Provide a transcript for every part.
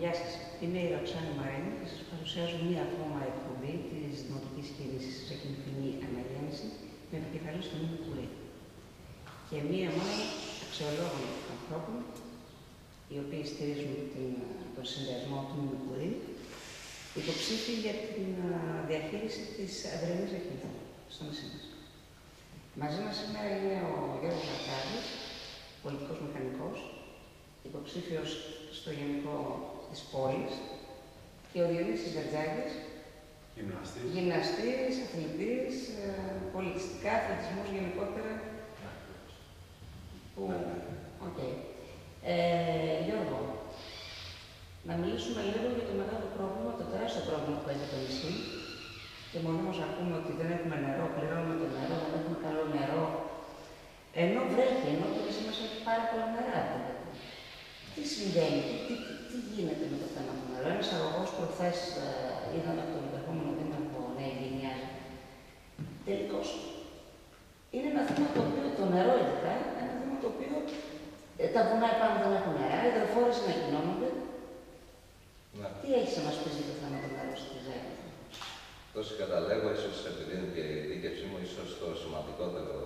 Γεια σας. Είμαι η Ροξάνη Μαρίνη και σας παρουσιάζω μία ακόμα εκπομπή της Δημοτικής Κίνησης σε κοινή αναγέννηση με επικεφαλή στον Νίκο Κουρή. Και μία ομάδα αξιολόγων ανθρώπων, οι οποίοι στηρίζουν τον συνδυασμό του Νίκου Κουρή, υποψήφοι για την διαχείριση της αδρενής αρχής στο νησί μας. Μαζί μας σήμερα είναι ο Γιώργος Αρκάδης, πολιτικός μηχανικός, υποψήφιος στο Γενικό της πόλης, και ο Διονύσης Βερτζάκης, γυμναστής, αθλητής, πολιτιστικά, αθλητισμός γενικότερα. Γιώργο, να μιλήσουμε λίγο για το μεγάλο πρόβλημα, το τεράστιο πρόβλημα που έχει το νησί. Και μονίμως ακούμε ότι δεν έχουμε νερό, πληρώνουμε το νερό, δεν έχουμε καλό νερό. Ενώ βρέχει, ενώ το νησί μας έχει πάρα πολλά νερά. Τι συμβαίνει, τι γίνεται με το θέμα του νερού? Ένας αγωγός που χθες είδαμε από τον επερχόμενο δήμαρχο Νέη Γενιάς. Τελικώς είναι ένα θέμα το οποίο το νερό ειδικά, ένα θέμα το οποίο τα βουνά επάνω δεν έχουν νερά, οι υδροφόρες ανακοινώνονται. Ναι. Τι έχεις να μας πεις για το θέμα του νερού στη Ζέγα? Τόσο καταλέγω, ίσως επειδή είναι και η δίκευσή μου, ίσως το σημαντικότερο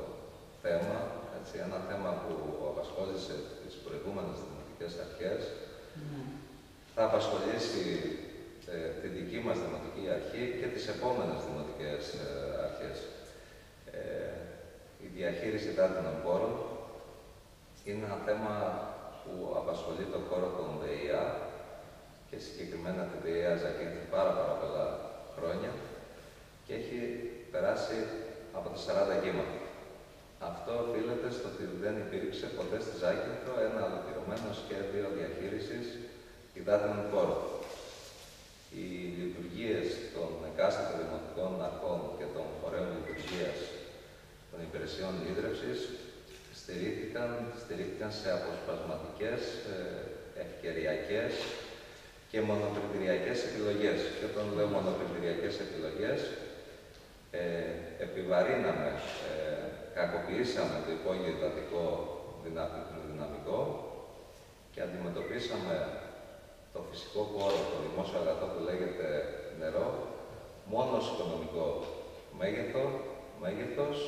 θέμα, έτσι, ένα θέμα που απασχόλησε τις προηγούμενες δημοτικές αρχές, θα απασχολήσει τη δική μας δημοτική αρχή και τις επόμενες δημοτικές αρχές. Η διαχείριση υδάτινων πόρων είναι ένα θέμα που απασχολεί τον χώρο των ΔΕΙΑ και συγκεκριμένα τη ΔΕΙΑ Ζακίνθη πάρα πολλά χρόνια και έχει περάσει από τα 40 κύματα. Αυτό οφείλεται στο ότι δεν υπήρξε ποτέ στη Ζάκυνθο ένα ολοκληρωμένο σχέδιο διαχείρισης υδάτινων πόρων. Οι λειτουργίες των εκάστοτε δημοτικών αρχών και των φορέων λειτουργίας των υπηρεσιών ίδρυυσης στηρίχθηκαν σε αποσπασματικές, ευκαιριακές και μονοπρεπηριακές επιλογές. Και όταν λέω μονοπρεπηριακές επιλογές, επιβαρύναμε, κακοποιήσαμε το υπόγειο υδατικό δυναμικό και αντιμετωπίσαμε το φυσικό πόρο, το δημόσιο αγαθό που λέγεται νερό, μόνο ως οικονομικό μέγεθος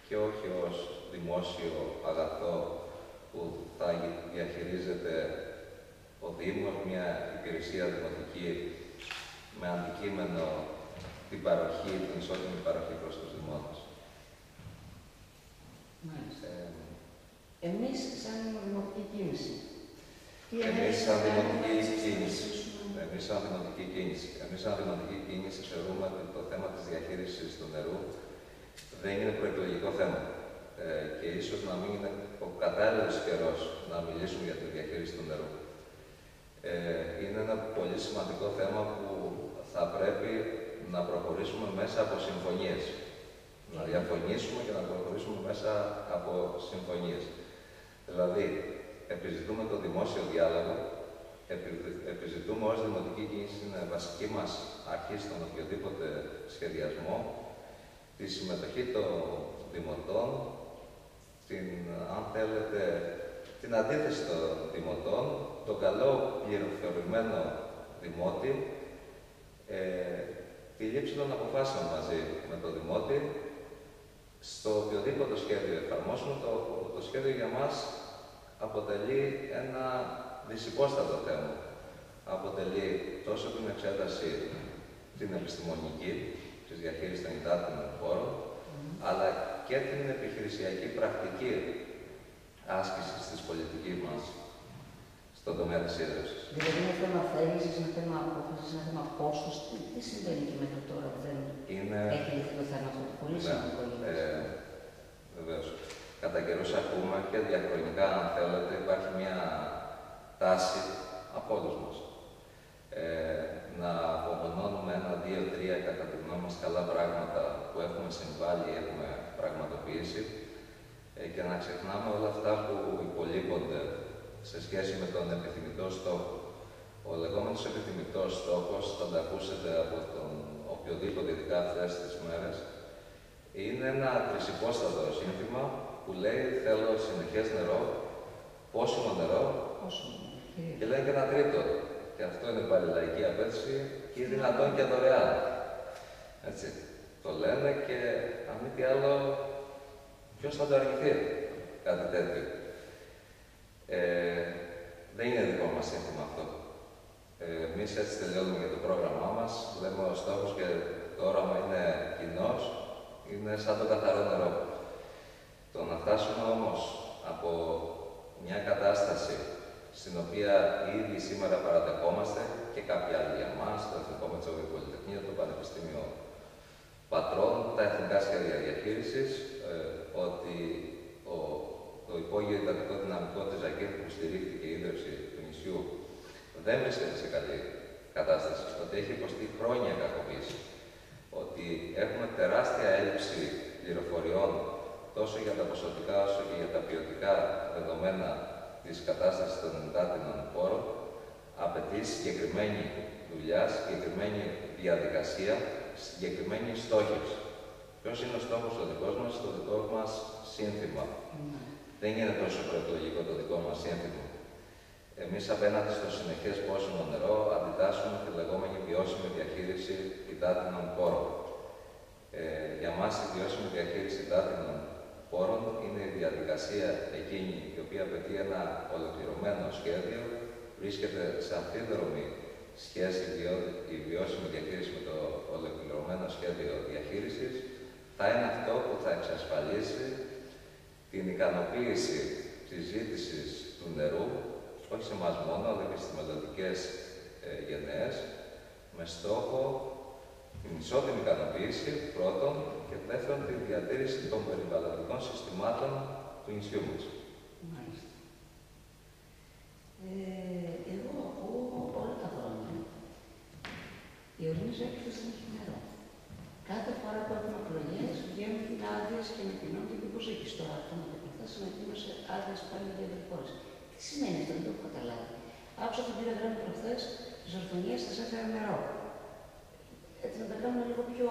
και όχι ως δημόσιο αγαθό που θα διαχειρίζεται ο Δήμος, μια υπηρεσία δημοτική με αντικείμενο την παροχή, την ισότιμη παροχή προς τους δημότες. Μάλιστα. Εμείς σαν δημοτική κίνηση. Εμείς σαν δημοτική κίνηση θεωρούμε ότι το θέμα της διαχείρισης του νερού δεν είναι προεκλογικό θέμα. Και ίσως να μην είναι ο κατάλληλος καιρός να μιλήσουμε για τη διαχείριση του νερού. Είναι ένα πολύ σημαντικό θέμα που θα πρέπει να προχωρήσουμε μέσα από συμφωνίες. Να διαφωνήσουμε και να προχωρήσουμε μέσα από συμφωνίες. Δηλαδή, επιζητούμε το δημόσιο διάλογο, επιζητούμε ως δημοτική κίνηση, είναι βασική μας αρχή στον οποιοδήποτε σχεδιασμό, τη συμμετοχή των δημοτών, αν θέλετε, την αντίθεση των δημοτών, τον καλό πληροφορημένο δημότη, τη λήψη των αποφάσεων μαζί με τον δημότη, στο οποιοδήποτε σχέδιο εφαρμόσουμε. Το σχέδιο για μας αποτελεί ένα δυσυπόστατο θέμα. Αποτελεί τόσο την εξέταση την επιστημονική της διαχείρισης των υδάτινων πόρων, αλλά και την επιχειρησιακή πρακτική άσκηση της πολιτικής μας στον τομέα της ίδρυυσης. Δηλαδή είναι θέμα θέλησης, είναι θέμα απόφασης, είναι θέμα κόστος. Τι συμβαίνει και μέχρι τώρα που δεν έχει λυθεί το θέμα αυτό? Πολύ σημαντικό. Βεβαίως. Κατά καιρούς ακούμε και διαχρονικά, αν θέλετε, υπάρχει μια τάση από όλους μας να απομονώνουμε 1, 2, 3 κατά τη γνώμη μας καλά πράγματα που έχουμε συμβάλει, έχουμε πραγματοποιήσει και να ξεχνάμε όλα αυτά που υπολείπονται σε σχέση με τον επιθυμητό στόχο. Ο λεγόμενος επιθυμητός στόχος, θα τα ακούσετε από τον οποιοδήποτε, ειδικά αυτές τις μέρες, είναι ένα τρισυπόστατο σύνθημα που λέει θέλω συνεχές νερό, πόσιμο νερό και λέει και ένα τρίτο. Και αυτό είναι πάλι λαϊκή απέτηση και είναι δυνατόν και δωρεάν. Έτσι. Το λένε και αν μη τι άλλο, ποιος θα το αρνηθεί κάτι τέτοιο. Δεν είναι δικό μας σύνθημα αυτό. Εμείς έτσι τελειώνουμε για το πρόγραμμά μας. Λέμε ο στόχος και το όραμα είναι κοινός, είναι σαν το καθαρό νερό. Το να φτάσουμε όμως από μια κατάσταση στην οποία ήδη σήμερα παραδεχόμαστε και κάποιοι άλλοι για εμάς, το Εθνικό Μετσόβιο Πολυτεχνείο, το Πανεπιστήμιο Πατρών, τα εθνικά σχέδια διαχείρισης, ότι το υπόγειο εντατικό δυναμικό της Ζακύρου που στηρίχθηκε η ίδρυυση του νησιού δεν βρίσκεται σε καλή κατάσταση, ότι έχει υποστεί χρόνια κακοποίηση, ότι έχουμε τεράστια έλλειψη πληροφοριών τόσο για τα ποσοτικά όσο και για τα ποιοτικά δεδομένα της κατάστασης των υδάτινων πόρων, απαιτεί συγκεκριμένη δουλειά, συγκεκριμένη διαδικασία, συγκεκριμένη στόχευση. Ποιος είναι ο στόχος ο δικός μας, το δικό μας σύνθημα. Δεν είναι τόσο προεκλογικό το δικό μας σύνθημα. Εμείς απέναντι στο συνεχές πόσιμο νερό αντιτάσσουμε τη λεγόμενη βιώσιμη διαχείριση υδάτινων πόρων. Για μας η βιώσιμη διαχείριση υδάτινων πόρων είναι η διαδικασία εκείνη η οποία απαιτεί ένα ολοκληρωμένο σχέδιο, βρίσκεται σε αμφίδρομη σχέση η βιώσιμη διαχείριση με το ολοκληρωμένο σχέδιο διαχείρισης, θα είναι αυτό που θα εξασφαλίσει την ικανοποίηση της ζήτησης του νερού, όχι σε εμάς μόνο, αλλά και στις μελλοντικές γενναίες, με στόχο την ισότιμη ικανοποίηση πρώτον και δεύτερον τη διατήρηση των περιβαλλοντικών συστημάτων του νησιού μας. Μάλιστα. Εγώ ακούω όλα τα χρόνια. Η ορεινή Ζάκη δεν έχει νερό. Κάθε φορά που έχουμε εκλογές βγαίνουν άδειες και ανακοινώνται και πώς έχεις τώρα αυτό να το προχθές ανακοίνωσε άδειες πάλι για διαδικόρες. Τι σημαίνει αυτό, δεν το έχω καταλάβει. Άκουσα τον κύριο Δράμη προχθές, τις ορθονίες σας έφερε νερό. Έτσι να τα κάνουμε λίγο πιο...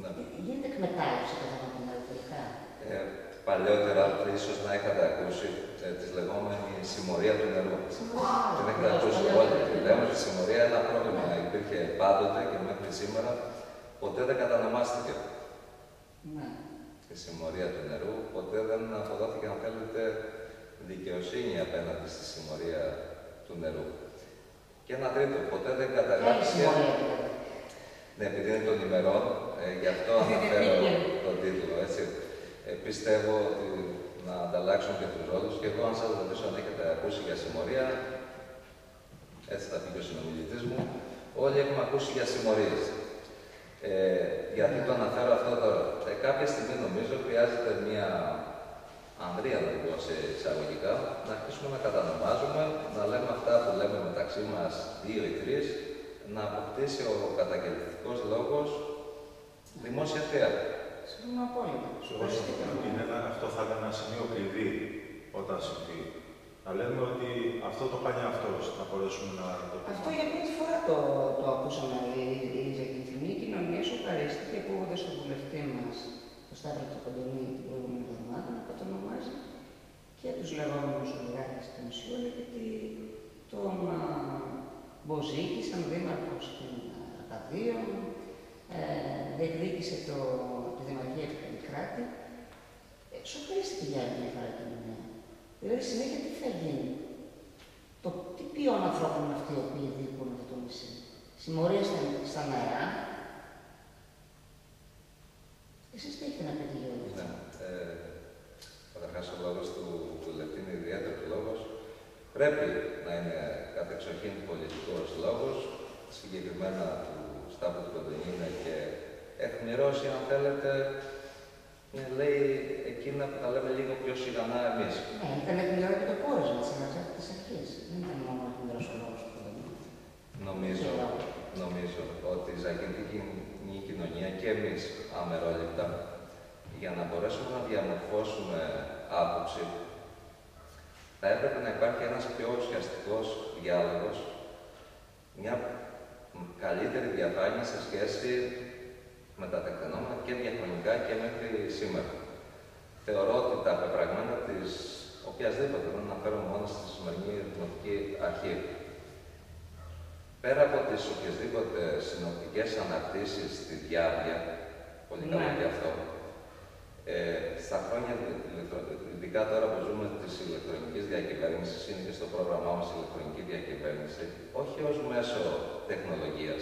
Ναι. Γίνεται εκμετάλλευση κατά τα νερό τελικά. Παλιότερα, ίσως να είχατε ακούσει τη λεγόμενη συμμορία του νερού. Την έχετε ακούσει όλοι. Λέμε ότι η συμμορία ένα πρόβλημα υπήρχε πάντοτε και μέχρι σήμερα ποτέ δεν κατανομάστηκε. Ναι. Η συμμορία του νερού ποτέ δεν αποδόθηκε, αν θέλετε, δικαιοσύνη απέναντι στη συμμορία του νερού. Και ένα τρίτο, ποτέ δεν καταγράφηκε. Ναι, επειδή είναι των ημερών, γι' αυτό αναφέρω τον τίτλο, έτσι. Πιστεύω ότι να ανταλλάξουν και τους ρόλους και εγώ αν σας ρωτήσω αν έχετε ακούσει για συμμορία, έτσι θα πει και ο συνομιλητής μου, όλοι έχουμε ακούσει για συμμορίες. Γιατί το αναφέρω αυτό τώρα. Κάποια στιγμή νομίζω χρειάζεται μια ανδρεία, να το πω σε εισαγωγικά, να αρχίσουμε να κατανομάζουμε, να λέμε αυτά που λέμε μεταξύ μας 2 ή 3, να αποκτήσει ο καταγγελτικός λόγος δημόσια θέα. Συμφωνώ απόλυτα. Αυτό θα είναι ένα σημείο κλειδί όταν συμβεί. Να λέμε ότι αυτό το κάνει αυτός, να μπορέσουμε να το πούμε. Αυτό για πρώτη φορά το ακούσαμε. Η Ζακυνθινή κοινωνία σοκαρίστηκε ακούγοντας τον βουλευτή μας, τον Σταύρο Κοντονή, την προηγούμενη εβδομάδα, να κατονομάζει και τους λεγόμενους ολιγάρχες του νησιού, αλλά και τον Μποζίκη, σαν δήμαρχο στην Αρκαδίων, διεκδίκησε τη Δημαρχία Επικράτη. Σοκαρίστηκε για άλλη μια φορά η κοινωνία. Δηλαδή, συνέχεια τι θα γίνει. Τι ποιόν ανθρώπων είναι αυτοί οι οποίοι διοικούν αυτό το νησί. Συμμορία στα νερά. Εσείς τι έχετε να πείτε για όλα αυτά. Καταρχάς, ο λόγος του βουλευτή είναι ιδιαίτερος λόγος. Πρέπει να είναι κατεξοχήν πολιτικός λόγος. Συγκεκριμένα του Σταύρου του Κοντονή και αιχμηρώσει, αν θέλετε, λέει εκείνα που τα λέμε λίγο πιο σιγανά εμείς. Ναι, ήταν αιχμηρό και το πόρισμα της ανεξάρτητης αρχής. Δεν ήταν μόνο αιχμηρός ο λόγος του Κοντονή. Νομίζω ότι η ζακυνθική κοινωνία και εμείς αμερόληπτα, για να μπορέσουμε να διαμορφώσουμε άποψη, θα έπρεπε να υπάρχει ένας πιο ουσιαστικός διάλογος, μια καλύτερη διαφάνεια σε σχέση με τα τεκτενόμενα και διαχρονικά και μέχρι σήμερα. Θεωρώ ότι τα πεπραγμένα της οποιασδήποτε, δεν αναφέρω μόνο στη σημερινή Δημοτική Αρχή, πέρα από τις οποιασδήποτε συνοπτικές αναρτήσεις στη διάρκεια, πολύ καλό και αυτό, στα χρόνια, ειδικά τώρα που ζούμε της ηλεκτρονικής διακυβέρνησης, είναι και στο πρόγραμμά μας ηλεκτρονική διακυβέρνηση, όχι ως μέσο τεχνολογίας,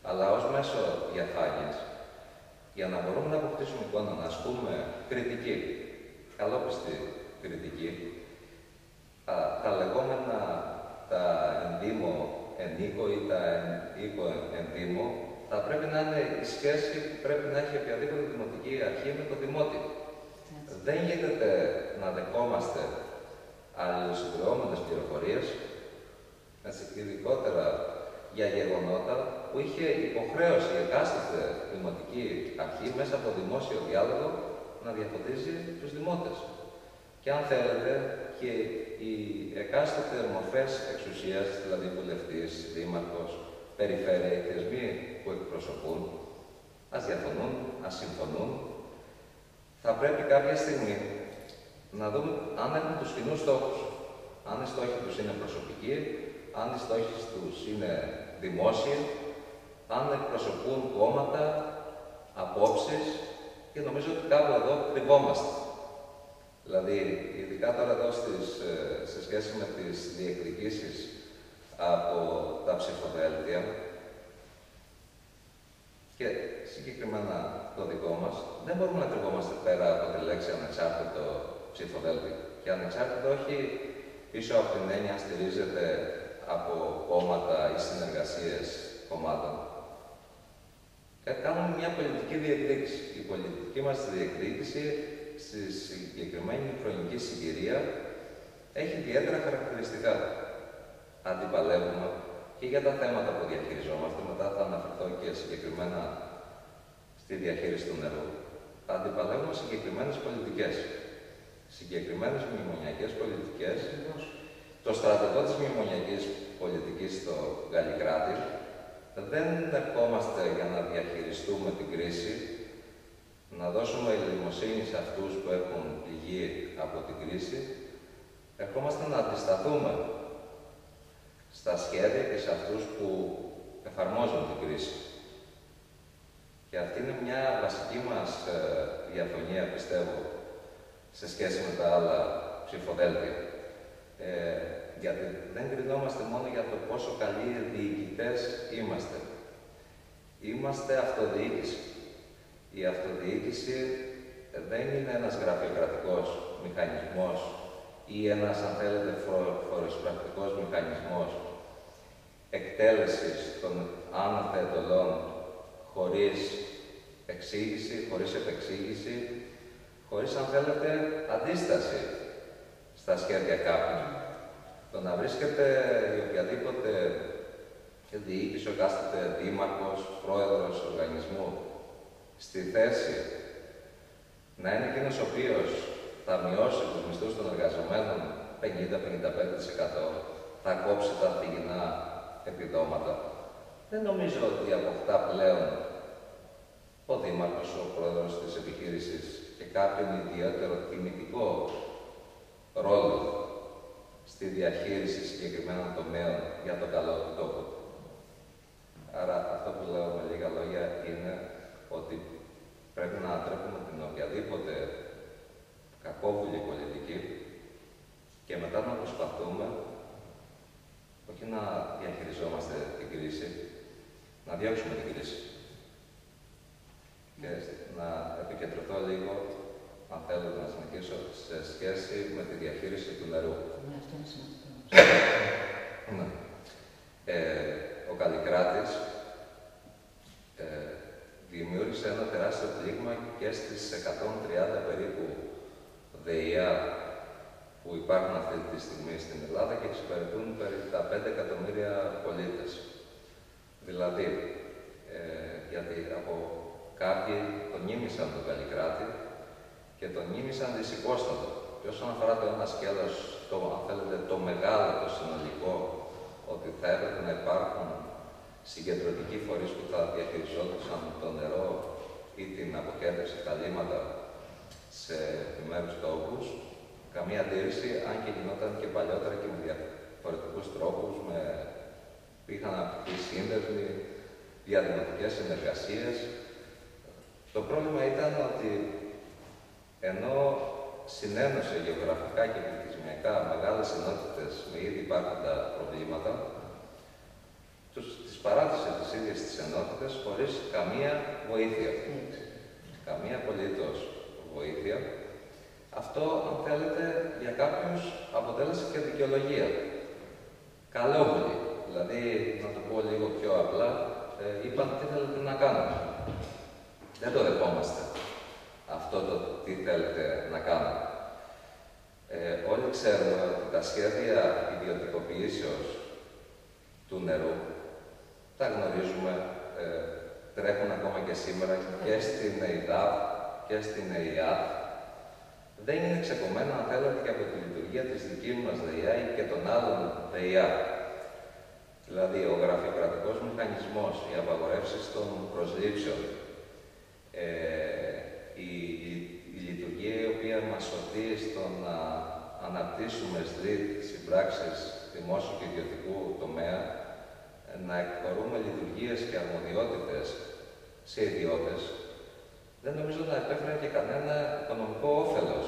αλλά ως μέσο διαφάνειας, για να μπορούμε να αποκτήσουμε εικόνα, να ασκούμε κριτική, καλόπιστη κριτική, τα λεγόμενα τα ενδύμω ενίκο ή τα οίκο ενδύμω, θα πρέπει να είναι η σχέση που πρέπει να έχει οποιαδήποτε δημοτική αρχή με το δημότη. Δεν γίνεται να δεχόμαστε αλληλοσυγκρουόμενες πληροφορίες, ειδικότερα για γεγονότα που είχε υποχρέωση η εκάστοτε δημοτική αρχή μέσα από δημόσιο διάλογο να διαφωτίζει τους δημότες. Και αν θέλετε, και οι εκάστοτε μορφές εξουσίας, δηλαδή βουλευτής, δήμαρχος, περιφέρεια, οι θεσμοί που εκπροσωπούν, ας διαφωνούν, ας συμφωνούν, θα πρέπει κάποια στιγμή να δούμε αν έχουν τους κοινούς στόχους. Αν οι στόχοι τους είναι προσωπικοί, αν οι στόχοι τους είναι δημόσιοι, αν εκπροσωπούν κόμματα, απόψεις, και νομίζω ότι κάπου εδώ κρυβόμαστε. Δηλαδή, ειδικά τώρα εδώ σε σχέση με τις διεκδικήσεις από τα ψηφοδέλτια και συγκεκριμένα το δικό μας, δεν μπορούμε να κρυβόμαστε πέρα από τη λέξη ανεξάρτητο ψηφοδέλτιο. Και ανεξάρτητο όχι πίσω από την έννοια στηρίζεται από κόμματα ή συνεργασίες κομμάτων. Κάνουμε μια πολιτική διεκδίκηση. Η πολιτική μας διεκδίκηση στη συγκεκριμένη χρονική συγκυρία έχει ιδιαίτερα χαρακτηριστικά. Αντιπαλεύουμε και για τα θέματα που διαχειριζόμαστε, μετά θα αναφερθώ και συγκεκριμένα στη διαχείριση του νερού. Αντιπαλεύουμε συγκεκριμένες πολιτικές. Συγκεκριμένες μνημονιακές πολιτικές. Το στρατηγό της μνημονιακής πολιτικής στο Γαλλικράτη δεν ερχόμαστε για να διαχειριστούμε την κρίση, να δώσουμε ελεημοσύνη σε αυτούς που έχουν πληγεί από την κρίση, ερχόμαστε να αντισταθούμε στα σχέδια και σε αυτούς που εφαρμόζουν την κρίση. Και αυτή είναι μια βασική μας διαφωνία, πιστεύω, σε σχέση με τα άλλα ψηφοδέλτια. Γιατί δεν κρινόμαστε μόνο για το πόσο καλοί διοικητές είμαστε. Είμαστε αυτοδιοίκηση. Η αυτοδιοίκηση δεν είναι ένας γραφειοκρατικός μηχανισμός ή ένας, αν θέλετε, φοροσπρακτικός μηχανισμός εκτέλεσης των άνωθεν εντολών χωρίς εξήγηση, χωρίς επεξήγηση, χωρίς, αν θέλετε, αντίσταση στα σχέδια κάποιου. Το να βρίσκεται η οποιαδήποτε διοίκηση, ο εκάστοτε δήμαρχος, πρόεδρος οργανισμού, στη θέση να είναι εκείνος ο οποίος θα μειώσει τους μισθούς των εργαζομένων 50-55%, θα κόψει τα φυγινά επιδόματα. Δεν νομίζω ότι αποκτά πλέον ο δήμαρχος, ο πρόεδρος της επιχείρησης και κάποιον ιδιαίτερο τιμητικό ρόλο στη διαχείριση συγκεκριμένων τομέων για το καλό του τόπου. Άρα αυτό που λέω με λίγα λόγια είναι ότι πρέπει να αντρέπουμε την οποιαδήποτε κακόβουλη πολιτική και μετά να προσπαθούμε όχι να διαχειριζόμαστε την κρίση, να διώξουμε την κρίση. Και να επικεντρωθώ λίγο, αν θέλετε να συνεχίσω, σε σχέση με τη διαχείριση του νερού. Ναι, αυτό είναι σημαντικό. Ναι. Ο Καλλικράτης δημιούργησε ένα τεράστιο πλήγμα και στις 130 περίπου ΔΕΙΑ που υπάρχουν αυτή τη στιγμή στην Ελλάδα και εξυπηρετούν περίπου τα 5 εκατομμύρια πολίτες. Δηλαδή, γιατί από κάποιοι τον νήμισαν τον Καλλικράτη και τον νήμισαν δυσυπόστατο. Και όσον αφορά το ένα σκέλος, αν θέλετε, το μεγάλο, το συνολικό, ότι θα έπρεπε να υπάρχουν συγκεντρωτικοί φορείς που θα διαχειριζόντουσαν το νερό ή την αποκέντρωση, τα λίμματα σε επιμέρους τόπους, καμία αντίρρηση, αν και γινόταν και παλιότερα και με διαφορετικούς τρόπους, είχαν σύνδεσμοι, διαδημοτικές συνεργασίες. Το πρόβλημα ήταν ότι ενώ συνένωσε γεωγραφικά και πληθυσμιακά μεγάλες ενότητες με ήδη υπάρχοντα προβλήματα, τις παράτησε τις ίδιες τις ενότητες χωρίς καμία βοήθεια. Καμία απολύτως βοήθεια. Αυτό, αν θέλετε, για κάποιους αποτέλεσε και δικαιολογία. Καλόβουλοι. Δηλαδή, να το πω λίγο πιο απλά, είπαν τι θέλετε να κάνουμε. Δεν το δεχόμαστε. Αυτό το τι θέλετε να κάνουμε. Όλοι ξέρουμε ότι τα σχέδια ιδιωτικοποιήσεως του νερού, τα γνωρίζουμε, τρέχουν ακόμα και σήμερα και στην ΕΙΔΑΠ και στην ΕΙΑΤ. Δεν είναι ξεκομμένα, αν θέλετε, και από τη λειτουργία της δικής μας ΔΕΙΑ ή και των άλλων ΔΕΙΑ. Δηλαδή, ο γραφειοκρατικός μηχανισμός, οι απαγορεύσεις των προσλήψεων, η λειτουργία η οποία μας οδεί στο να αναπτύσσουμε συμπράξεις δημόσιου και ιδιωτικού τομέα, να εκχωρούμε λειτουργίες και αρμοδιότητες σε ιδιώτες, δεν νομίζω να επέφερε και κανένα οικονομικό όφελος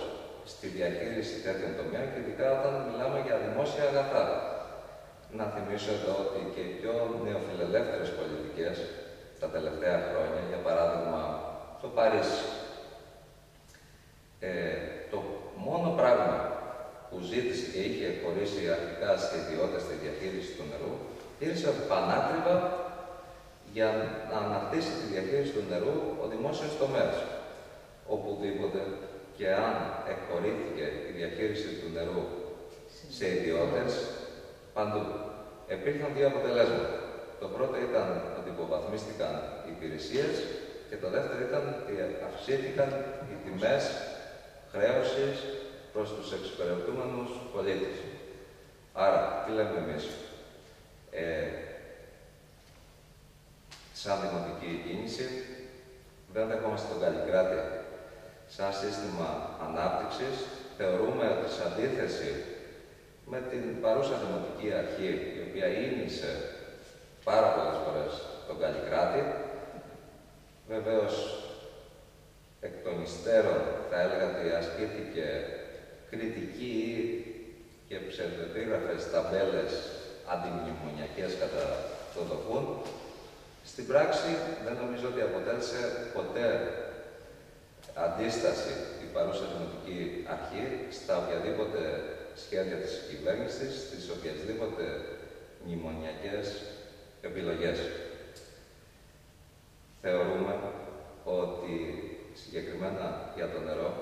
στη διαχείριση τέτοιων τομέων και ειδικά όταν μιλάμε για δημόσια αγαθά. Να θυμίσω εδώ ότι και οι πιο νεοφιλελεύθερες πολιτικές τα τελευταία χρόνια, για παράδειγμα το Παρίσι, το μόνο πράγμα που ζήτησε και είχε χωρίσει αρχικά σε ιδιώτες τη διαχείριση του νερού, ήρθε πανάκριβα για να αναρτήσει τη διαχείριση του νερού ο δημόσιος τομέας. Οπουδήποτε και αν εκχωρήθηκε η διαχείριση του νερού σε ιδιώτες, παντού. Υπήρχαν δύο αποτελέσματα. Το πρώτο ήταν ότι υποβαθμίστηκαν οι υπηρεσίες και το δεύτερο ήταν ότι αυξήθηκαν οι τιμές χρέωσης προς τους εξυπηρετούμενους πολίτες. Άρα, τι λέμε εμείς. Σαν δημοτική κίνηση, δεν δεχόμαστε τον Καλλικράτη σαν σύστημα ανάπτυξης. Θεωρούμε ότι σε αντίθεση με την παρούσα δημοτική αρχή, η οποία ίνησε πάρα πολλές φορές τον Καλλικράτη, βεβαίως εκ των υστέρων θα έλεγα ότι ασκήθηκε κριτική και ψευδεπίγραφες ταμπέλες αντιμνημονιακές κατά το δοκούν. Στην πράξη δεν νομίζω ότι αποτέλεσε ποτέ αντίσταση η παρούσα δημοτική αρχή στα οποιαδήποτε σχέδια της κυβέρνησης, στις οποιασδήποτε μνημονιακές επιλογές. Θεωρούμε ότι, συγκεκριμένα για το νερό,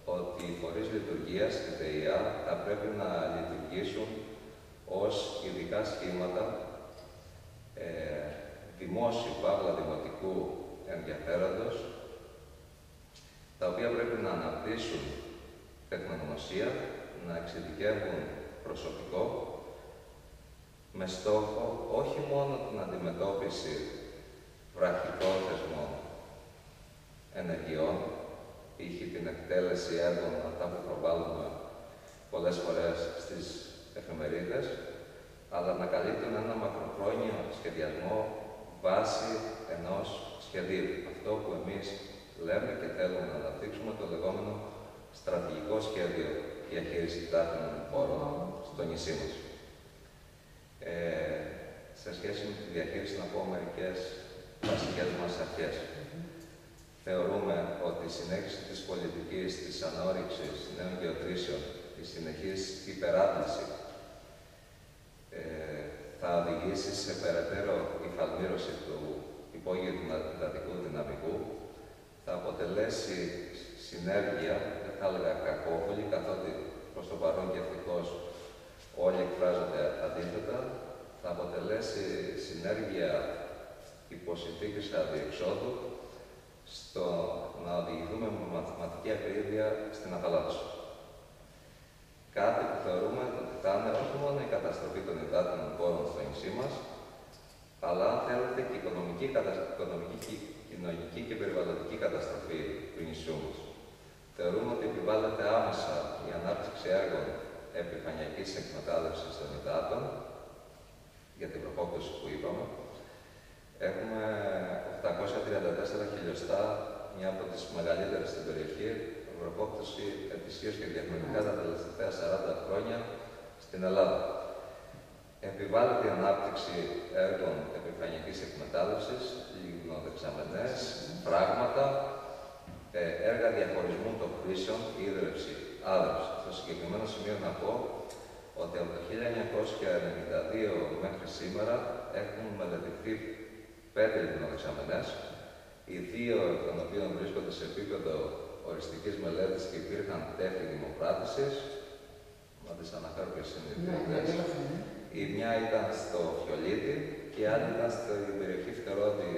ότι οι φορείς λειτουργίας της ΔΕΙΑ θα πρέπει να λειτουργήσουν ως ειδικά σχήματα δημόσιου παύλα δημοτικού ενδιαφέροντος, τα οποία πρέπει να αναπτύσσουν τεχνογνωσία, να εξειδικεύουν προσωπικό, με στόχο όχι μόνο την αντιμετώπιση βραχυπρόθεσμων ενεργειών, π.χ. την εκτέλεση έργων, αυτά που προβάλλουμε πολλές φορές στις εφημερίδες, αλλά να καλύπτουν ένα μακροχρόνιο σχεδιασμό βάσει ενός σχεδίου. Αυτό που εμείς λέμε και θέλουμε να αναπτύξουμε, το λεγόμενο στρατηγικό σχέδιο διαχείρισης υδάτινων πόρων στο νησί μας. Σε σχέση με τη διαχείριση, να πω μερικές βασικές μας αρχές. Θεωρούμε ότι η συνέχιση της πολιτικής της ανόρυξης νέων γεωτρήσεων, η συνεχής υπεράπληση, θα οδηγήσει σε περαιτέρω υφαλμήρωση του υπόγειου του υδατικού δυναμικού, θα αποτελέσει συνέργεια, δεν θα έλεγα κακόβολη, καθότι προς το παρόν και ευτυχώς όλοι εκφράζονται αντίθετα, θα αποτελέσει συνέργεια υποσυνθήκης αδιεξόδου στο να οδηγηθούμε με μαθηματική ακρίβεια στην αφαλάτωση. Κάτι που θεωρούμε ότι θα είναι όχι μόνο η καταστροφή των υδάτινων πόρων στο νησί μας, αλλά αν θέλετε και οικονομική, κοινωνική και περιβαλλοντική καταστροφή του νησιού μας. Θεωρούμε ότι επιβάλλεται άμεσα η ανάπτυξη έργων επιφανειακής εκμετάλλευσης των υδάτων, για την προπόκριση που είπαμε, έχουμε 834 χιλιοστά, μια από τις μεγαλύτερες στην περιοχή, βροχόπτωση ετησίως και διαχρονικά τα τελευταία 40 χρόνια στην Ελλάδα. Επιβάλλεται η ανάπτυξη έργων επιφανειακής εκμετάλλευσης, λιγνοδεξαμενές, φράγματα, έργα διαχωρισμού των χρήσεων, ίδρυυση, άδρυψη. Στο συγκεκριμένο σημείο να πω ότι από το 1992 μέχρι σήμερα έχουν μελετηθεί 5 λιγνοδεξαμενές, οι 2 εκ των οποίων βρίσκονται σε επίπεδο οριστικής μελέτης και υπήρχαν τέχνη δημοπράτησης. Να τις αναφέρω ποιες είναι οι 2. Η μια ήταν στο Φιολίτη και η άλλη ήταν στην περιοχή Φτερώτη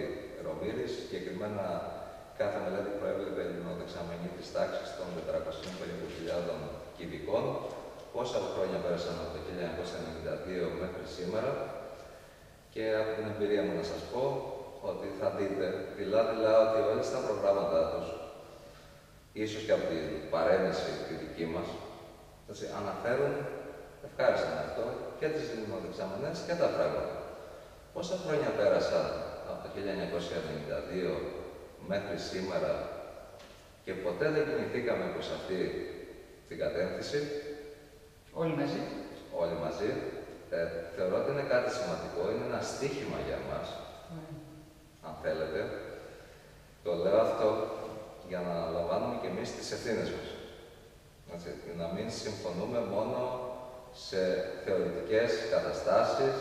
Ρωμύρης. Συγκεκριμένα, κάθε μελέτη προέβλεπε λιγνοδεξαμενή της τάξης των 450.000 κυβικών. Πόσα χρόνια πέρασαν από το 1992 μέχρι σήμερα, και από την εμπειρία μου να σας πω ότι θα δείτε δειλά-δειλά ότι όλες τα προγράμματά τους, ίσως και από την παρένεση τη δική μας, αναφέρουν, ευχάριστα με αυτό, και τις λιγνοδεξαμενές και τα πράγματα. Πόσα χρόνια πέρασαν από το 1992 μέχρι σήμερα και ποτέ δεν κινηθήκαμε προς αυτή την κατεύθυνση. Όλοι μαζί. Όλοι μαζί. Θεωρώ ότι είναι κάτι σημαντικό, είναι ένα στίχημα για εμάς, αν θέλετε. Το λέω αυτό για να αναλαμβάνουμε και εμείς τις ευθύνες μας. Να μην συμφωνούμε μόνο σε θεωρητικές καταστάσεις,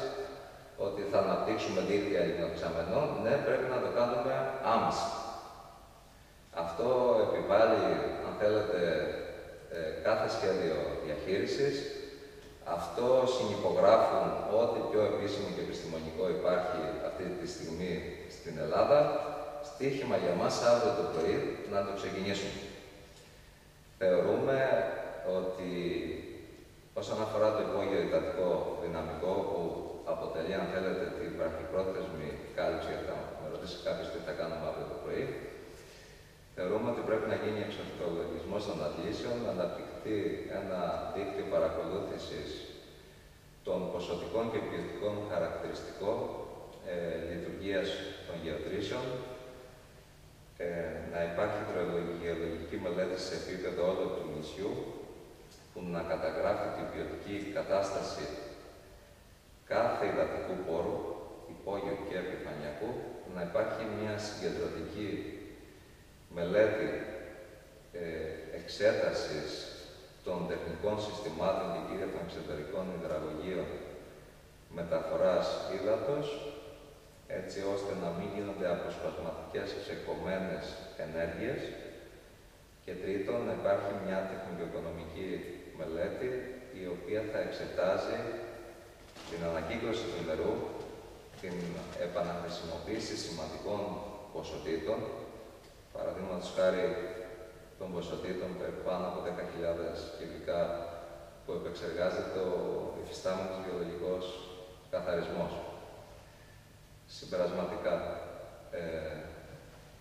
ότι θα αναπτύξουμε δίκτυα λιγνοδεξαμενών. Ναι, πρέπει να το κάνουμε άμεσα. Αυτό επιβάλλει, αν θέλετε, κάθε σχέδιο διαχείρισης. Αυτό συνυπογράφουν ό,τι πιο επίσημο και επιστημονικό υπάρχει αυτή τη στιγμή στην Ελλάδα. Στοίχημα για μας αύριο το πρωί να το ξεκινήσουμε. Θεωρούμε ότι όσον αφορά το υπόγειο υδατικό δυναμικό, που αποτελεί, αν θέλετε, την βραχυπρόθεσμη κάλυψη, γιατί θα με ρωτήσει κάποιος τι θα κάνουμε αύριο το πρωί, θεωρούμε ότι πρέπει να γίνει εξορθολογισμός των αντλήσεων, να αναπτυχθεί ένα δίκτυο παρακολούθησης των ποσοτικών και ποιοτικών χαρακτηριστικών λειτουργίας των γεωτρήσεων, να υπάρχει γεωλογική μελέτη σε επίπεδο όλου του νησιού, που να καταγράφει την ποιοτική κατάσταση κάθε υδατικού πόρου, υπόγειου και επιφανειακού, να υπάρχει μια συγκεντρωτική μελέτη εξέτασης των τεχνικών συστημάτων και κυρίως των εξωτερικών υδραγωγείων μεταφοράς ύδατος, έτσι ώστε να μην γίνονται αποσπασματικές ξεκομμένες ενέργειες. Και τρίτον, να υπάρχει μια τεχνικοοικονομική μελέτη, η οποία θα εξετάζει την ανακύκλωση του νερού, την επαναχρησιμοποίηση σημαντικών ποσοτήτων, παραδείγματος χάρη των ποσοτήτων πάνω από 10.000 κυβικά που επεξεργάζεται ο υφιστάμενος βιολογικός καθαρισμός. Συμπερασματικά,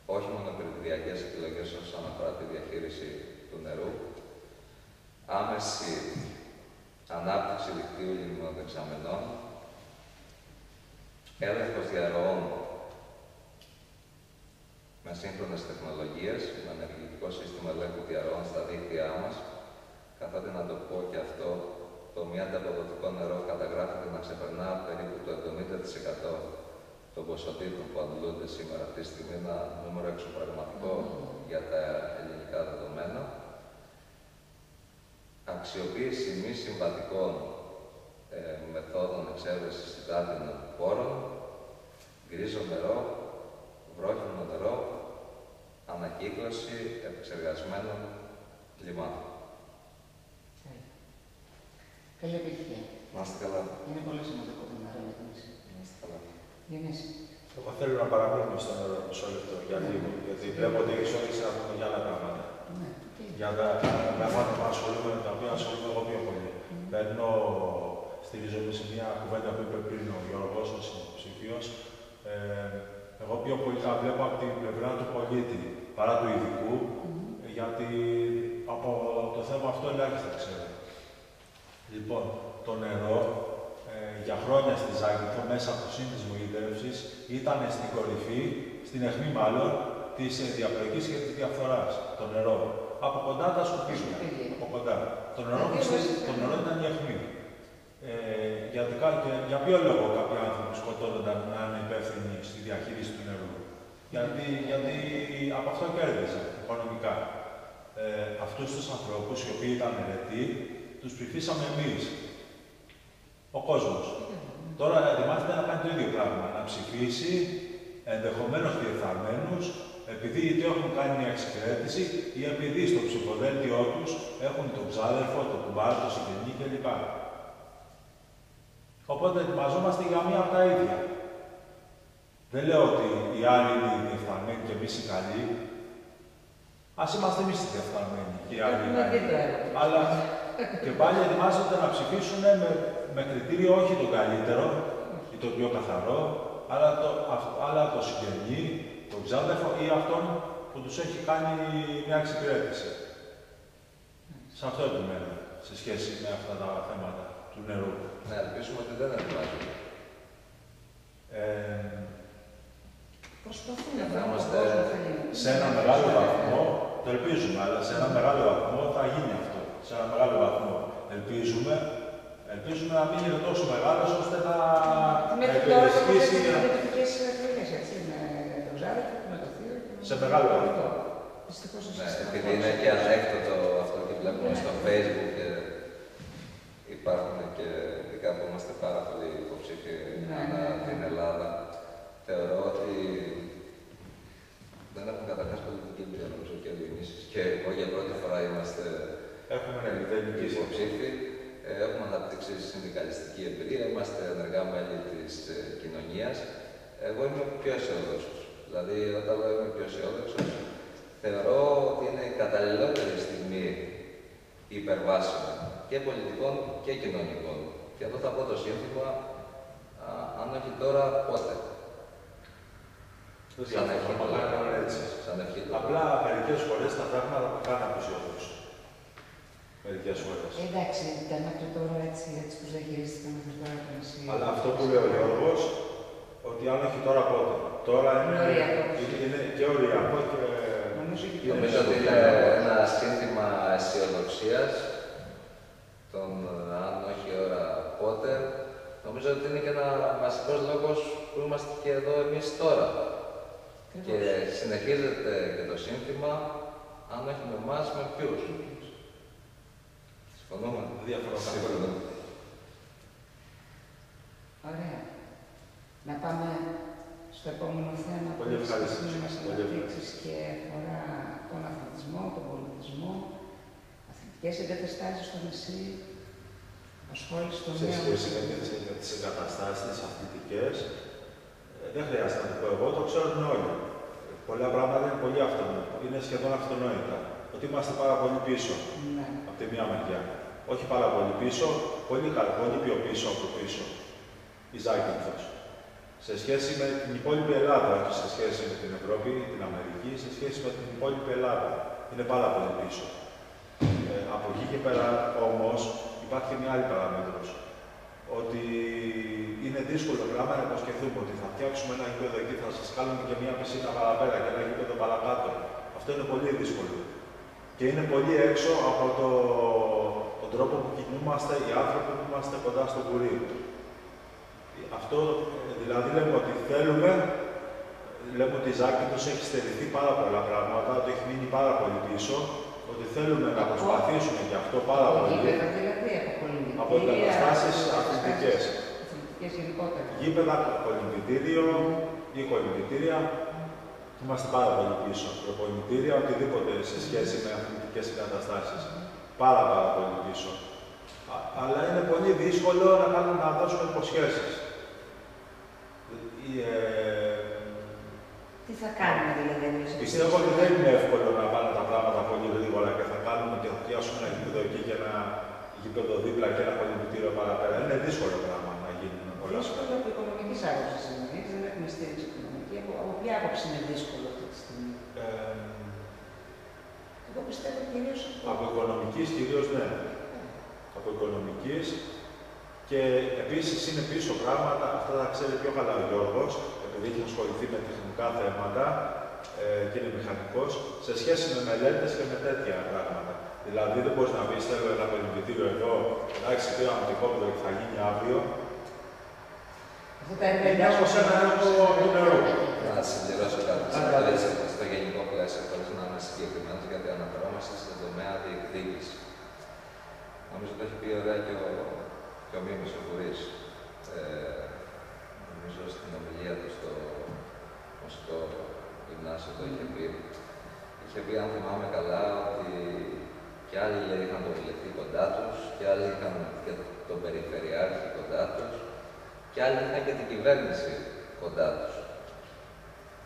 όχι μόνο περιφερειακές επιλογές όσον αφορά τη διαχείριση του νερού, άμεση ανάπτυξη δικτύου λιγνοδεξαμενών, έλεγχος διαρροών με σύγχρονες τεχνολογίες, με ενεργητικό σύστημα ελέγχου διαρροών στα δίκτυά μας, καθότι να το πω και αυτό, το μη ανταποδοτικό νερό καταγράφεται να ξεπερνά περίπου το 70% των ποσοτήτων που αντλούνται σήμερα αυτή τη στιγμή, ένα νούμερο εξωπραγματικό για τα ελληνικά δεδομένα. Αξιοποίηση μη συμβατικών μεθόδων εξέβρεσης υδάτινων πόρων, γκρίζο νερό, βρόχινο νερό, ανακύκλωση επεξεργασμένων λιμάτων. Καλή επιτυχία. Να είστε καλά. Είναι πολύ σημαντικό το νερό για την νησί. Να είστε καλά. Εγώ θέλω να παραμείνω στο νερό μισό λεπτό, γιατί βλέπω ότι έχεις όρεξη να πούμε για άλλα πράγματα. Για τα πράγματα που ασχολούμαι, τα οποία ασχολούμαι εγώ πιο πολύ. Παίρνω, στηρίζομαι σε μια κουβέντα που είπε πριν ο Γιώργος, ο υποψήφιος. Εγώ πιο πολύ θα βλέπω από την πλευρά του πολίτη παρά του ειδικού, γιατί από το θέμα αυτό ελάχιστα ξέρω. Λοιπόν, το νερό για χρόνια στη Ζάκυνθο, μέσα από το σύνδεσμο γειτέρευσης, ήταν στην κορυφή, στην αιχμή μάλλον, της διαπλοκής και της διαφθοράς, το νερό. Από κοντά τα σκουπίδια. Από κοντά. Το νερό ήταν η αιχμή. Για ποιο λόγο κάποιοι άνθρωποι σκοτώνονταν να είναι υπεύθυνοι στη διαχείριση του νερού? Γιατί από αυτό κέρδισαν οικονομικά. Αυτούς τους ανθρώπους, οι οποίοι ήταν αιρετοί, τους ψηφίσαμε εμείς. Ο κόσμος. Τώρα ετοιμάζεται να κάνει το ίδιο πράγμα. Να ψηφίσει ενδεχομένως διεφθαρμένους, επειδή είτε έχουν κάνει μια εξυπηρέτηση ή επειδή στο ψηφοδέλτιό τους έχουν τον ξάδερφο, τον κουμπάρο, τον συγγενή κλπ. Οπότε ετοιμαζόμαστε για μία από τα ίδια. Δεν λέω ότι οι άλλοι είναι οι διεφθαρμένοι και εμείς οι καλοί. Ας είμαστε εμείς οι διεφθαρμένοι και οι άλλοι οι καλοί. Αλλά και πάλι ετοιμάζονται να ψηφίσουν με κριτήριο όχι τον καλύτερο ή τον πιο καθαρό, αλλά το συγγενή, τον ξάδερφο ή αυτόν που τους έχει κάνει μια εξυπηρέτηση. Σε αυτό επιμένω, σε σχέση με αυτά τα θέματα του νερού. Να ελπίσουμε ότι δεν ετοιμάζονται. Σε ένα μεγάλο βαθμό, το ελπίζουμε, αλλά σε ένα μεγάλο βαθμό θα γίνει αυτό. Σε ένα μεγάλο βαθμό ελπίζουμε να μην είναι τόσο μεγάλος ώστε να υπηρεσχίσει σε μεγάλο βαθμό. Επειδή είναι και ανέκδοτο αυτό και βλέπουμε στο Facebook και υπάρχουν και ειδικά που είμαστε πάρα πολύ υποψήφοι ανά την Ελλάδα, θεωρώ ότι δεν έχουμε καταρχάς πολιτική εμπειρία, νομίζω, και ο Διονύσης και εγώ για πρώτη φορά είμαστε υποψήφοι. Έχουμε αναπτύξει συνδικαλιστική εμπειρία, είμαστε ενεργά μέλη της κοινωνίας. Εγώ είμαι πιο αισιόδοξος. Δηλαδή, όταν λέω είμαι πιο αισιόδοξος, θεωρώ ότι είναι η καταλληλότερη στιγμή υπερβάσεων και πολιτικών και κοινωνικών. Και εδώ θα πω το σύνθημα, αν όχι τώρα, πότε. Απλά μερικές φορές τα πράγματα θα κάνουν απεσιόδοξο. Μερικές φορές. Εντάξει, ήταν μέχρι τώρα έτσι που διαχειρίστηκαν μέχρι τώρα. Αλλά αυτό που λέει ο Γιώργος, ότι αν όχι τώρα πότε. Τώρα είναι και οριακό και... Νομίζω ότι είναι ένα σύνθημα αισιοδοξίας, τον αν όχι ώρα πότε. Νομίζω ότι είναι και ένα βασικός λόγος που είμαστε και εδώ εμείς τώρα. Και συνεχίζεται και το σύνθημα, αν όχι με εμάς, με ποιους. Συμφωνούμε. Διαφορά. Ωραία. Να πάμε στο επόμενο θέμα που μας αναπτύξεις και αφορά τον αθλητισμό, τον πολιτισμό, αθλητικές εγκαταστάσεις στο νησί, ασχόληση των νέων. Σε σχέση με τις εγκαταστάσεις αθλητικές, δεν χρειάζεται να το πω εγώ, το ξέρουν όλοι. Πολλά πράγματα είναι πολύ αυτονόητα. Είναι σχεδόν αυτονόητα. Ότι είμαστε πάρα πολύ πίσω από τη μία μεριά. Όχι πάρα πολύ πίσω, πολύ πιο πίσω από πίσω. Η Ζάκυνθος. Σε σχέση με την υπόλοιπη Ελλάδα, όχι σε σχέση με την Ευρώπη, την Αμερική, σε σχέση με την υπόλοιπη Ελλάδα. Είναι πάρα πολύ πίσω. Από εκεί και πέρα όμως υπάρχει μια άλλη παράμετρος. Ότι είναι δύσκολο πράγμα να υποσχεθούμε ότι θα φτιάξουμε ένα γήπεδο εκεί, θα σας κάνουμε και μια πισίνα παραπέρα και ένα γήπεδο παρακάτω. Αυτό είναι πολύ δύσκολο. Και είναι πολύ έξω από τον τρόπο που κινούμαστε οι άνθρωποι που είμαστε κοντά στο κουρί. Αυτό δηλαδή λέμε ότι λέμε ότι η Ζάκυνθος έχει στερηθεί πάρα πολλά πράγματα, ότι έχει μείνει πάρα πολύ πίσω, ότι θέλουμε να προσπαθήσουμε γι' αυτό πάρα πολύ. Από εγκαταστάσεις αθλητικές. Γήπεδα, κολυμβητήριο ή κολυμβητήρια. Είμαστε πάρα πολύ πίσω. Προπονητήρια, οτιδήποτε σε σχέση με αθλητικές εγκαταστάσεις. Πάρα πολύ πίσω. Αλλά είναι πολύ δύσκολο να δώσουμε υποσχέσεις. Τι θα κάνουμε δηλαδή εμείς? Πιστεύω ότι δεν είναι εύκολο να πάνε τα πράγματα πολύ γρήγορα και θα κάνουμε και θα φτιάσουμε ένα γήπεδο εκεί και ένα γήπεδο δίπλα και ένα κολυμβητήριο παραπέρα. Είναι δύσκολο πράγμα να γίνει με πολλά πράγματα. Δύσκολο από οικονομικής άποψης εννοείς, δεν έχουμε στήριξη οικονομική. Από ποια άποψη είναι δύσκολο αυτή τη στιγμή? Εγώ πιστεύω κυρίως από οικονομικής κυρίως ναι. Από οικονομικής Και επίσης είναι πίσω πράγματα, αυτά τα ξέρει πιο καλά ο Γιώργος, επειδή έχει ασχοληθεί με τεχνικά θέματα και είναι μηχανικός, σε σχέση με μελέτες και με τέτοια πράγματα. Δηλαδή δεν μπορείς να πεις, θέλω ένα περιβητήριο εδώ, εντάξει, πήραμε το κόμπτο και θα γίνει αύριο. Είναι όπως ένα έργο του νερού. Να συμπληρώσω κάτι. Στο γενικό πλαίσιο, χωρίς να είμαι συγκεκριμένος, γιατί αναφερόμαστε στον τομέα διεκδίκηση. Νομίζω ότι έχει πει ωραία και ο Μίμης ο Βουρής. Νομίζω στην ομιλία του στο Μουσικό Γυμνάσιο το είχε πει. Είχε πει, αν θυμάμαι καλά, ότι και άλλοι λέει, είχαν τον βουλευτή κοντά τους, και άλλοι είχαν και τον περιφερειάρχη κοντά τους, και άλλοι είχαν και την κυβέρνηση κοντά τους.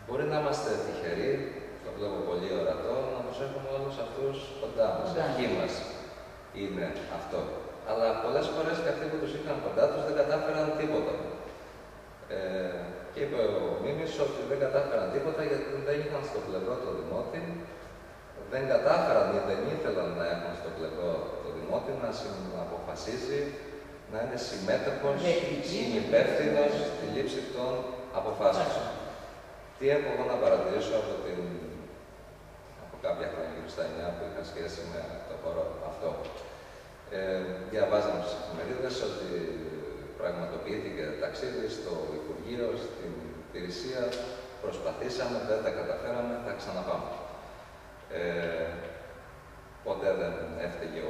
Μπορεί να είμαστε τυχεροί, το βλέπω πολύ ορατό, να τους έχουμε όλους αυτούς κοντά μας. Η αρχή μας είναι αυτό. Αλλά πολλές φορές και αυτοί που τους είχαν κοντά τους δεν κατάφεραν τίποτα. Και είπε ο Μίμης ότι δεν κατάφεραν τίποτα γιατί δεν είχαν στο πλευρό το Δημότη, δεν κατάφεραν ή δεν ήθελαν να έχουν στο πλευρό το Δημότη να αποφασίζει, να είναι συμμέτοχος, συνυπεύθυνος στη λήψη των αποφάσεων. Τι έχω εγώ να παρατηρήσω από κάποια χρόνια, γύρω στα 9, που είχα σχέση με το χώρο αυτό. Διαβάζαμε στις εφημερίδες ότι πραγματοποιήθηκε ταξίδι στο Υπουργείο, στην υπηρεσία, προσπαθήσαμε, δεν τα καταφέραμε, θα ξαναπάμε. Ποτέ δεν έφταιγε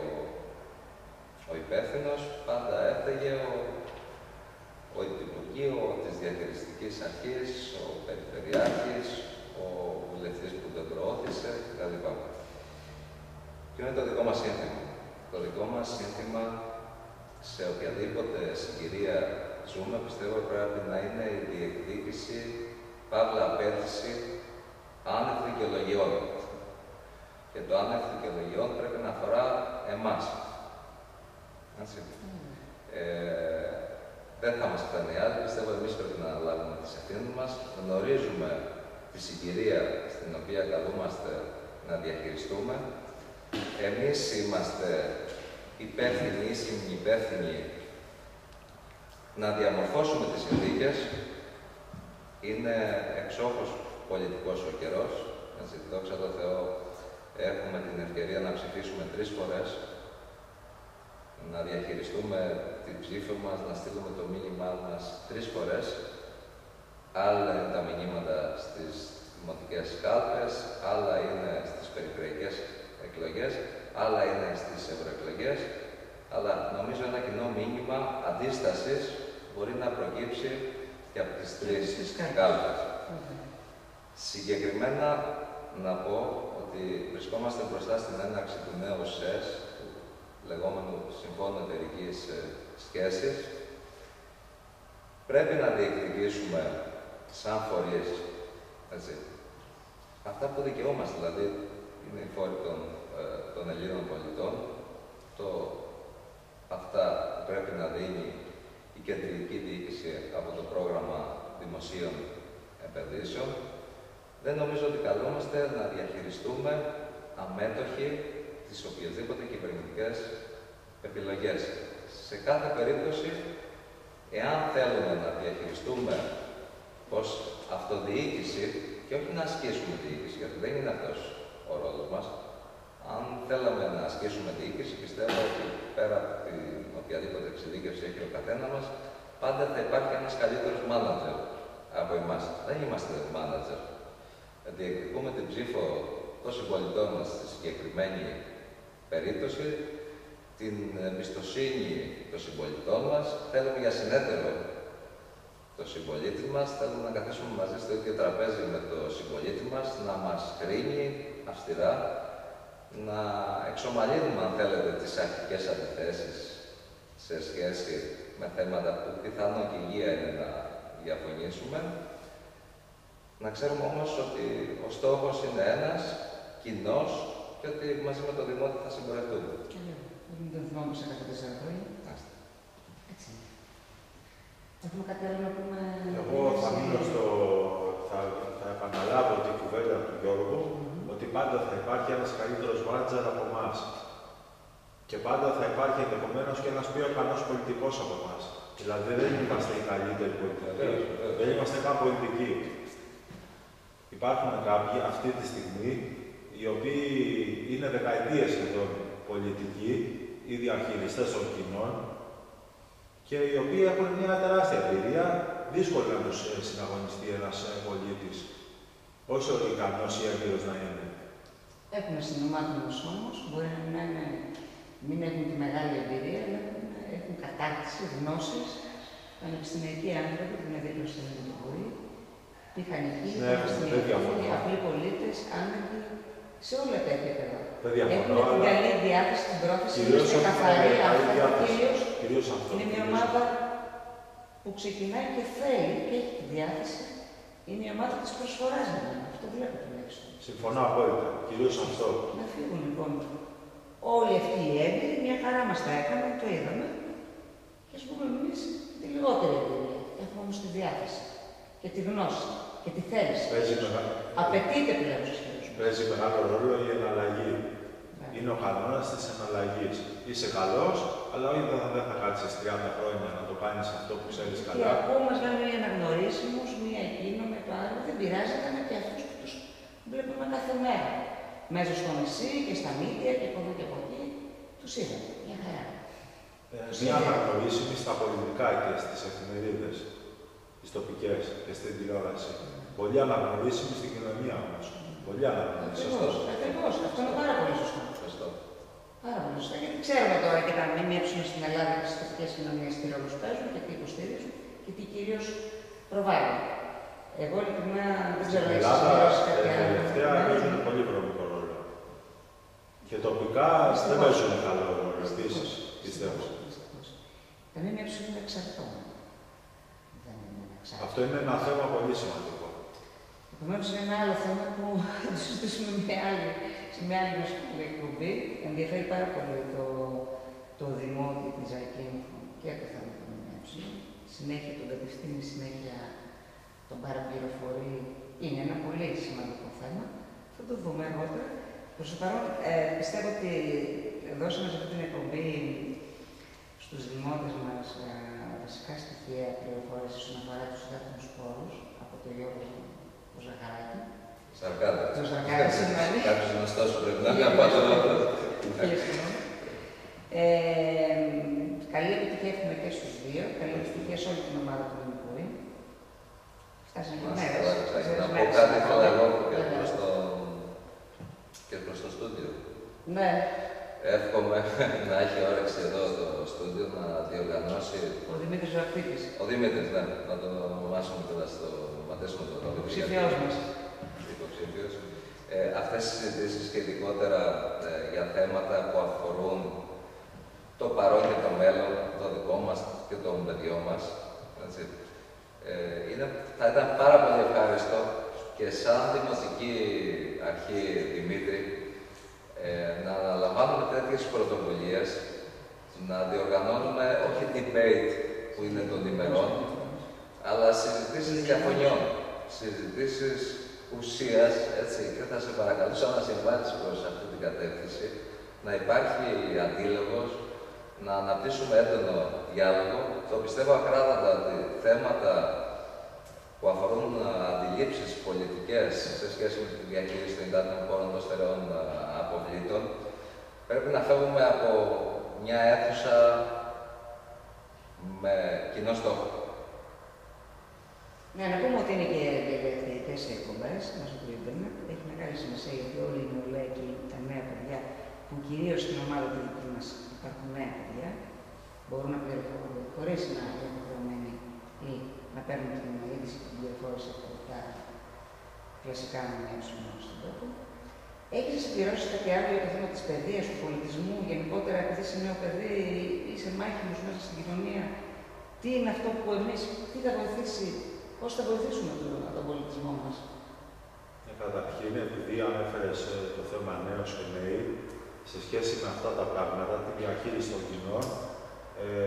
ο υπεύθυνος, πάντα έφταιγε ο Υπουργείο της Διαχειριστικής Αρχής, ο Περιφερειάρχης, ο βουλευτής που δεν προώθησε κτλ. Ποιο είναι το δικό μας σύνθημα? Το δικό μας σύνθημα σε οποιαδήποτε συγκυρία ζούμε, πιστεύω πρέπει να είναι η διεκδίκηση, παύλα απέτηση, άνευ δικαιολογιών. Και το άνευ δικαιολογιών πρέπει να αφορά εμάς. Δεν θα μας φτάνει άλλοι, πιστεύω εμείς πρέπει να αναλάβουμε τις ευθύνες μας. Γνωρίζουμε τη συγκυρία στην οποία καλούμαστε να διαχειριστούμε. Εμείς είμαστε υπεύθυνοι ή συνυπεύθυνοι να διαμορφώσουμε τις συνθήκες. Είναι εξόχως πολιτικός ο καιρός. Δόξα τω Θεώ, έχουμε την ευκαιρία να ψηφίσουμε 3 φορές, να διαχειριστούμε την ψήφο μας, να στείλουμε το μήνυμά μας 3 φορές. Άλλα είναι τα μηνύματα στις δημοτικές κάλπες, άλλα είναι στις περιφερειακές εκλογές, άλλα είναι στις ευρωεκλογές, αλλά νομίζω ένα κοινό μήνυμα αντίστασης μπορεί να προκύψει και από τις 3 κάλπες. Συγκεκριμένα να πω ότι βρισκόμαστε μπροστά στην έναρξη του νέου ΣΕΣ, του λεγόμενου Συμφώνου Εταιρικής Σχέσης. Πρέπει να διεκδικήσουμε σαν φορείς, έτσι, αυτά που δικαιούμαστε, δηλαδή είναι οι φόροι των Ελλήνων πολιτών, αυτά που πρέπει να δίνει η κεντρική διοίκηση από το πρόγραμμα δημοσίων επενδύσεων. Δεν νομίζω ότι καλούμαστε να διαχειριστούμε αμέτωχοι τις οποιασδήποτε κυβερνητικές επιλογές. Σε κάθε περίπτωση, εάν θέλουμε να διαχειριστούμε ως αυτοδιοίκηση και όχι να ασκήσουμε διοίκηση, γιατί δεν είναι αυτός ο ρόλος μας, αν θέλαμε να ασκήσουμε διοίκηση, πιστεύω ότι πέρα από την οποιαδήποτε εξειδίκευση έχει ο καθένα μας, πάντα θα υπάρχει ένας καλύτερος μάνατζερ από εμάς. Δεν είμαστε μάνατζερ. Διεκδικούμε την ψήφο των συμπολιτών μας στη συγκεκριμένη περίπτωση, την εμπιστοσύνη των συμπολιτών μας, θέλουμε για συνέτερο το συμπολίτη μας, θέλουμε να καθίσουμε μαζί στο ίδιο τραπέζι με το συμπολίτη μας, να μας κρίνει αυστηρά, να εξομαλύνουμε, αν θέλετε, τις αρχικές αντιθέσεις σε σχέση με θέματα που πιθανό και υγεία είναι να διαφωνήσουμε. Να ξέρουμε όμως ότι ο στόχος είναι ένας, κοινός, και ότι μαζί με το Δημότη θα συμπορευτούμε. Δεν τον θυμάμαι σε κάθε 4 χρόνια. Έτσι. Έχουμε κάτι άλλο να πούμε? Εγώ θα μείνω θα επαναλάβω την κουβέντα του Γιώργου, ότι πάντα θα υπάρχει ένας καλύτερος μάνατζερ από εμάς. Και πάντα θα υπάρχει ενδεχομένως και ένας πιο ικανός πολιτικός από εμάς. Δηλαδή δεν είμαστε οι καλύτεροι πολιτικοί, δεν είμαστε καν πολιτικοί. Υπάρχουν κάποιοι αυτή τη στιγμή οι οποίοι είναι δεκαετίες εδώ πολιτικοί ή διαχειριστές των κοινών και οι οποίοι έχουν μια τεράστια εμπειρία, δύσκολο να τους συναγωνιστεί ένας πολίτης, όσο ικανός ή έμπειρος να είναι. Έχουμε στην ομάδα μας όμως, μπορεί να μην έχουν τη μεγάλη εμπειρία, αλλά έχουν κατάρτιση, γνώσεις, πανεπιστημιακοί άνθρωποι που είναι δίπλα στην Ελληνική, μηχανικοί, πανεπιστημιακοί, απλοί πολίτες, άνεργοι, σε όλα τα επίπεδα. Έχουμε την καλή διάθεση, την πρόθεση, είναι καθαρή άνθρωποι, κυρίως είναι μια ομάδα που ξεκινάει και θέλει και έχει τη διάθεση. Είναι η ομάδα της προσφοράς, αυτό βλέπω τουλάχιστον. Συμφωνώ απόλυτα, κυρίως αυτό. Να φύγουν λοιπόν όλοι αυτοί οι έμπειροι, μια χαρά μας τα έκαναν, το είδαμε. Και ας πούμε εμείς τη λιγότερη εμπειρία. Έχουμε όμως τη διάθεση και τη γνώση και τη θέληση. Απαιτείται πλέον στους χέρους. Παίζει μεγάλο ρόλο η εναλλαγή. Είναι ο κανόνας της εναλλαγής. Είσαι καλός, αλλά όχι δεν θα κάτσεις 30 χρόνια να το κάνεις αυτό που ξέρεις καλά. Και ακόμα μας λένε οι αναγνωρίσιμους, μία εκείνο με το άλλο. Δεν πειράζει, ήταν και αυτούς που τους βλέπουμε κάθε μέρα. Μέσα στο νησί και στα μίδια και από εδώ και από εκεί. Τους είδαμε. Μια χαρά. Μία αναγνωρίσιμη στα πολιτικά και στις εφημερίδες, τις τοπικές και στην τηλεόραση. Πολύ αναγνωρίσιμη στην κοινωνία όμως. Πολύ αναγνωρίσιμη. Ακριβώς. Αυτό είναι πάρα πολύ σωστό. Πάρα πολύ σωστά. Γιατί ξέρουμε τώρα και τα ΜΜΕ στην Ελλάδα και στις τοπικές κοινωνίες τι ρόλους παίζουν και τι υποστηρίζουν και τι κυρίως προβάλλουν. Εγώ ειλικρινά δεν ξέρω αν έχεις σημειώσει κάποια άλλα. Τελευταία παίζουν πολύ προβολικό ρόλο. Και τοπικά δεν παίζουν καλό ρόλο επίσης, πιστεύω. Τα ΜΜΕ είναι εξαρτώμενα. Αυτό είναι ένα θέμα πολύ σημαντικό. Επομένως, είναι ένα άλλο θέμα που θα το συζητήσουμε σε μια άλλη εκπομπή. Ενδιαφέρει πάρα πολύ το δημότιο της ΑΚΕΜΦΟ και το θέμα των ΜΜΕ. Συνέχεια τον κατευθύνει, συνέχεια τον παραπληροφορεί. Είναι ένα πολύ σημαντικό θέμα. Θα το δούμε αργότερα. Προς το παρόν, πιστεύω ότι δώσαμε σε αυτή την εκπομπή στους δημότες μας βασικά στοιχεία πληροφόρησης όσον αφορά τους υδάτινους πόρους από το Γιώργο Ζαχαράκη. Σαρκάδα. Το Σαρκάδα σημαίνει. Κάποιος γνωστός πρέπει να είναι από το καλή επιτυχία έχουμε και στους δύο. Καλή επιτυχία σε όλη την ομάδα του Δημικούρη. Φτάσαμε και μέρες. Να πω κάτι θέλω εγώ και προς το στούντιο. Ναι. Εύχομαι να έχει όρεξη εδώ το στούντιο να διοργανώσει. Ο Δημήτρης Ζαχαράκης. Ο Δημήτρης, ναι, να τον ονομάσουμε τώρα στο ματέσουμε το υποψήφιος μας. Υποψήφιος. Αυτές τις συζητήσεις και ειδικότερα για θέματα που αφορούν το παρόν και το μέλλον, το δικό μας και των παιδιών μας. Θα ήταν πάρα πολύ ευχάριστο και σαν Δημοτική Αρχή, Δημήτρη, να αναλαμβάνουμε τέτοιες πρωτοβουλίες, να διοργανώνουμε όχι debate που είναι των ημερών, αλλά συζητήσεις διαφωνιών, συζητήσεις ουσίας, έτσι, και θα σε παρακαλούσα να συμβάλλεις προς αυτή την κατεύθυνση, να υπάρχει αντίλογος, να αναπτύσσουμε έντονο διάλογο. Το πιστεύω ακράδαντα ότι θέματα που αφορούν αντιλήψεις πολιτικές σε σχέση με τη διαχείριση των υδάτινων πόρων των στερεών αποβλήτων, πρέπει να φεύγουμε από μια αίθουσα με κοινό στόχο. Ναι, να πούμε ότι είναι και διαδικτυακές εκπομπές μέσω του Ιντερνετ. Έχει μεγάλη σημασία γιατί όλοι οι νεολαίοι και τα νέα παιδιά, που κυρίως στην ομάδα του δικού μας υπάρχουν νέα παιδιά, μπορούν να πληροφορούνται χωρίς να είναι υποχρεωμένοι ή να παίρνουν την είδηση και την πληροφόρηση από τα κλασικά μηνύματα στον τόπο. Έχεις συμπληρώσει κάτι άλλο για το θέμα της παιδείας, του πολιτισμού, γενικότερα επειδή είσαι νέο παιδί, είσαι μάχημος μέσα στην κοινωνία. Τι είναι αυτό που εμείς, τι θα βοηθήσει, πώς θα βοηθήσουμε τον πολιτισμό μας. Καταρχήν, επειδή ανέφερες το θέμα νέος και νέοι, σε σχέση με αυτά τα πράγματα, τη διαχείριση των κοινών,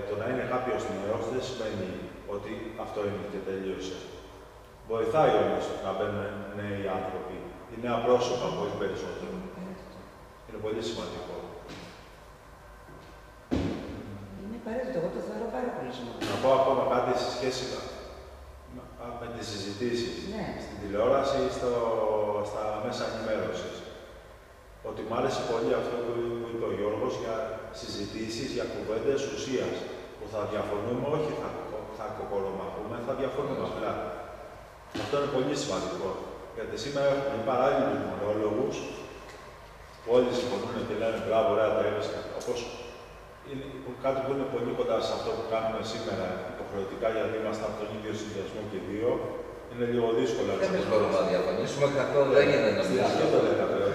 το να είναι κάποιος νέος δεν σημαίνει ότι αυτό είναι και τελείωσε. Βοηθάει όμως να μπαίνουν νέοι άνθρωποι ή νέα πρόσωπα πολύ περισσότερο. Είναι πολύ σημαντικό. απαραίτητο, εγώ το θεωρώ πάρα πολύ σημαντικό. Να πω ακόμα κάτι σε σχέση με τις συζητήσεις στην τηλεόραση ή στα μέσα ενημέρωσης. Ότι μου άρεσε πολύ αυτό που είπε ο Γιώργος για συζητήσεις, για κουβέντες ουσίας. Που θα διαφωνούμε, όχι θα κοκορομαχούμε, θα διαφωνούμε απλά. Αυτό είναι πολύ σημαντικό. Γιατί σήμερα έχουμε παράλληλους μονόλογους που όλοι συμφωνούν και λένε μπράβο, ωραία, το έβρισκα. Όπως κάτι που είναι πολύ κοντά σε αυτό που κάνουμε σήμερα υποχρεωτικά, γιατί είμαστε από τον ίδιο συνδυασμό και δύο, είναι λίγο δύσκολο. Δεν μπορούμε να διαφωνήσουμε, καθόλου δεν είναι νομίζω. Αυτό το λέγα τώρα.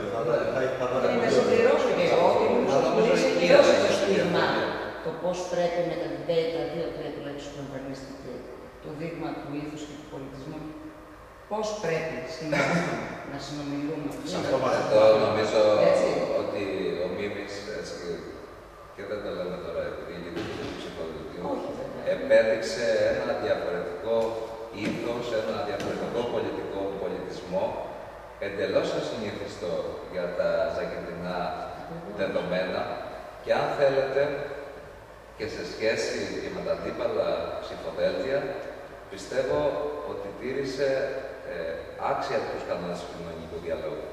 Να συμπληρώσω και εγώ ότι νομίζω ότι συμπληρώσει το στίγμα το πώς πρέπει με τα debate, τα 2-3 τουλάχιστον που εμφανίστηκε, το δείγμα του ήθους και του πολιτισμού, πώς πρέπει σήμερα να συνομιλούμε. Αυτό νομίζω ότι ο Μίμης, και δεν το λέμε τώρα επειδή είναι του ψυχοδελτίου, επέδειξε ένα διαφορετικό ήθος, ένα διαφορετικό πολιτισμό, εντελώς ασυνήθιστο για τα ζακεντινά δεδομένα και αν θέλετε και σε σχέση και με τα αντίπαλα ψηφοδέλτια, πιστεύω ότι τήρησε άξια τους κανόνες του κοινωνικού διαλόγου.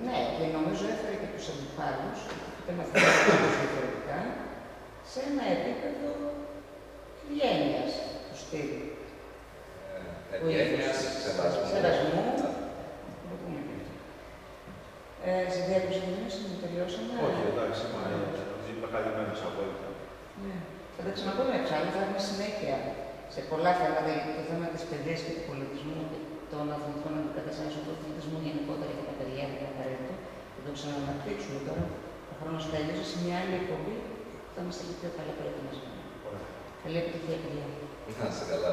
Ναι, και νομίζω έφερε και τους αντιπάλους, είτε με θέματα διαφορετικά, σε ένα επίπεδο ευγένειας του στυλ. Ευγένειας, σεβασμού. Σε διακοσμίες μου τελειώσαμε. Όχι, εντάξει, είμαι καλυμμένος απόλυτα. Θα τα ξαναπούμε εξάλλου, θα έχουμε συνέχεια σε πολλά θέματα, γιατί το θέμα της παιδείας και του πολιτισμού και των αθλητικών αντικαταστάσεων του αθλητισμού γενικότερα και τα παιδιά είναι απαραίτητο. Θα το ξαναναπτύξουμε τώρα. Ο χρόνος τέλειωσε σε μια άλλη εκπομπή που θα είμαστε λίγο πιο καλά προετοιμασμένοι. Καλή επιτυχία, παιδιά. Να είσαι καλά.